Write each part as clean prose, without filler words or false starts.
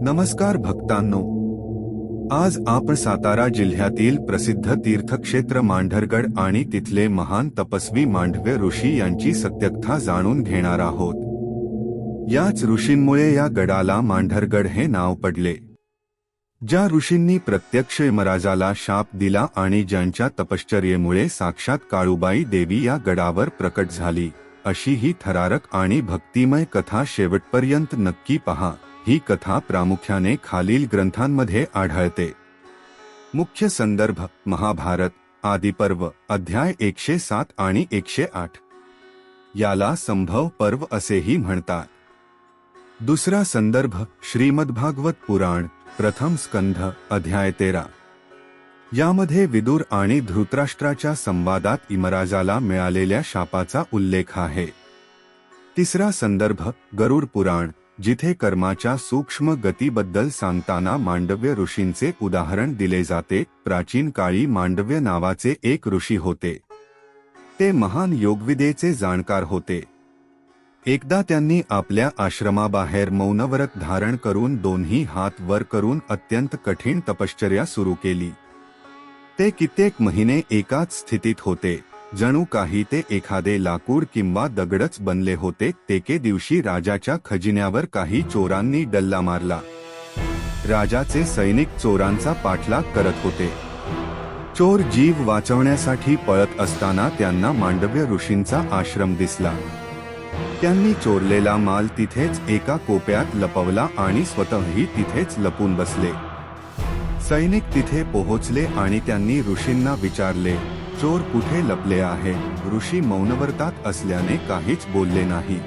नमस्कार भक्तांनो, आज आपण सातारा जिल्ह्यातील प्रसिद्ध तीर्थक्षेत्र मांढरगड आणि तिथले महान तपस्वी मांडव्य ऋषी यांची सत्यकथा जाणून घेणार आहोत। याच ऋषींमुळे या गडाला मांढरगड हे नाव पडले। ज्या ऋषींनी प्रत्यक्ष यमराजाला शाप दिला आणि ज्यांच्या तपश्चर्येमुळे साक्षात काळूबाई देवी या गडावर प्रकट झाली, अशी ही थरारक आणि भक्तिमय कथा शेवटपर्यंत नक्की पहा। ही कथा प्रामुख्याने खालील ग्रंथांमध्ये आढळते। मुख्य संदर्भ महाभारत आदिपर्व अध्याय 107 आणि 108। याला संभव पर्व असेही म्हणतात। दुसरा संदर्भ श्रीमद्भागवत पुराण प्रथम स्कंध अध्याय 13। यामध्ये विदुर आणि धृतराष्ट्राच्या संवादात यमराजाला मिळालेल्या शापाचा उल्लेख आहे। तिसरा संदर्भ गरुड पुराण, जिथे कर्माच्या सूक्ष्म गतीबद्दल सांगताना मांडव्य ऋषींचे उदाहरण दिले जाते। प्राचीन काळी मांडव्य नावाचे एक ऋषी होते। ते महान योगविद्येचे जाणकार होते। एकदा त्यांनी आपल्या आश्रमाबाहेर मौनव्रत धारण करून दोन्ही हात वर करून अत्यंत कठीण तपश्चर्या सुरू केली। ते कित्येक महिने एकाच स्थितीत होते, जणू काही ते एखादे लाकूड किंवा दगडच बनले होते। एके दिवशी राजाच्या खजिन्यावर काही चोरांनी डल्ला मारला। राजाचे सैनिक चोरांचा पाठलाग करत होते। चोर जीव वाचवण्यासाठी पळत असताना त्यांना मांडव्य ऋषींचा आश्रम दिसला। त्यांनी चोरलेला माल तिथेच एका कोपऱ्यात लपवला आणि स्वतःही तिथेच लपून बसले। सैनिक तिथे पोहोचले आणि त्यांनी ऋषींना विचारले, चोर कुठे लपले आहे? ऋषी मौनव्रतात असल्याने काहीच बोलले नाही।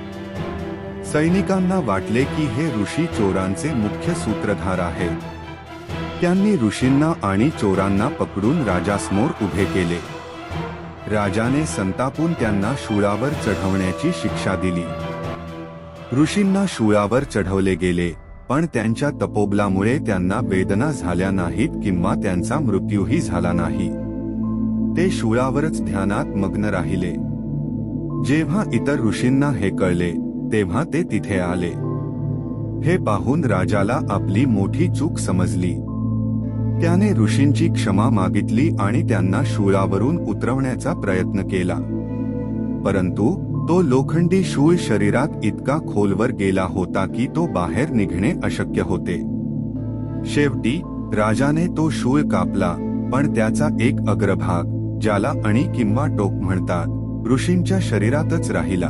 सैनिकांना वाटले की हे ऋषी चोरांचे मुख्य सूत्रधार आहे। त्यांनी ऋषींना आणि चोरांना पकडून राजासमोर उभे केले। राजाने संतापून त्यांना शूळावर चढवण्याची शिक्षा दिली। ऋषींना शूळावर चढवले गेले, पण त्यांच्या तपोबलामुळे त्यांना वेदना झाल्या नाहीत किंवा त्यांचा मृत्यूही झाला नाही। ते शूळावरच ध्यानात मग्न राहिले। जेव्हा इतर ऋषींना हे कळले, तेव्हा ते तिथे आले। हे पाहून राजाला आपली मोठी चूक समजली। त्याने ऋषींची क्षमा मागितली आणि त्यांना शूळावरून उतरवण्याचा प्रयत्न केला, परंतु तो लोखंडी शूळ शरीरात इतका खोलवर गेला होता की तो बाहेर निघणे अशक्य होते। शेवटी राजाने तो शूळ कापला, पण त्याचा एक अग्रभाग, ज्याला अणी किंवा टोक म्हणतात, ऋषींच्या शरीरातच राहिला।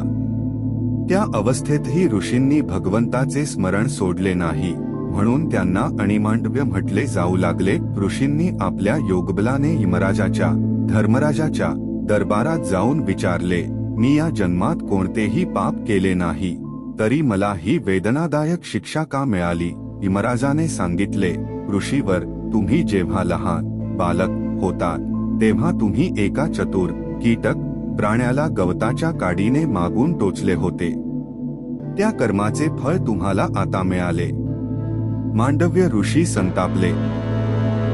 त्या अवस्थेतही ऋषींनी भगवंताचे स्मरण सोडले नाही, म्हणून त्यांना अणिमांडव्य म्हटले जाऊ लागले। ऋषींनी आपल्या योगबलाने यमराजाच्या धर्मराजाच्या दरबारात जाऊन विचारले, मी या जन्मात कोणतेही पाप केले नाही, तरी मला ही वेदनादायक शिक्षा का मिळाली? यमराजाने सांगितले, ऋषीवर, तुम्ही जेव्हा लहान बालक होतात तेव्हा तुम्ही एका चतुर कीटक प्राण्याला गवताच्या काडीने मागून टोचले होते। त्या कर्माचे फळ तुम्हाला आता मिळाले। मांडव्य ऋषी संतापले।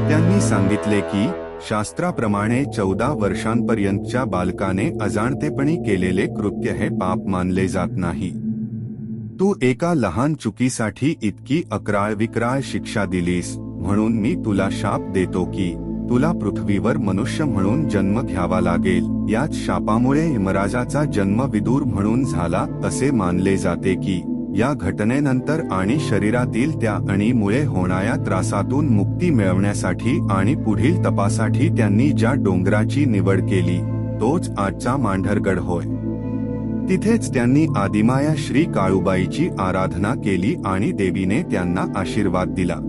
त्यांनी सांगितले की शास्त्राप्रमाणे 14 वर्षांपर्यंतच्या बालकाने अजाणतेपणी केलेले कृत्य हे पाप मानले जात नाही। तू एका लहान चुकीसाठी इतकी अक्राळ विक्राळ शिक्षा दिलीस, म्हणून मी तुला शाप देतो की तुला पृथ्वीवर मनुष्य म्हणून जन्म घ्यावा लागेल। याच शापामुळे यमराजाचा जन्म विदुर म्हणून झाला। असे मानले जाते की या घटनेनंतर आणि शरीरातील त्या अणीमुळे होणाऱ्या त्रासातून मुक्ती मिळवण्यासाठी आणि पुढील तपासाठी त्यांनी ज्या डोंगराची निवड केली, तोच आजचा मांढरगड होय। तिथेच त्यांनी आदिमाया श्री काळूबाईची आराधना केली आणि देवीने त्यांना आशीर्वाद दिला।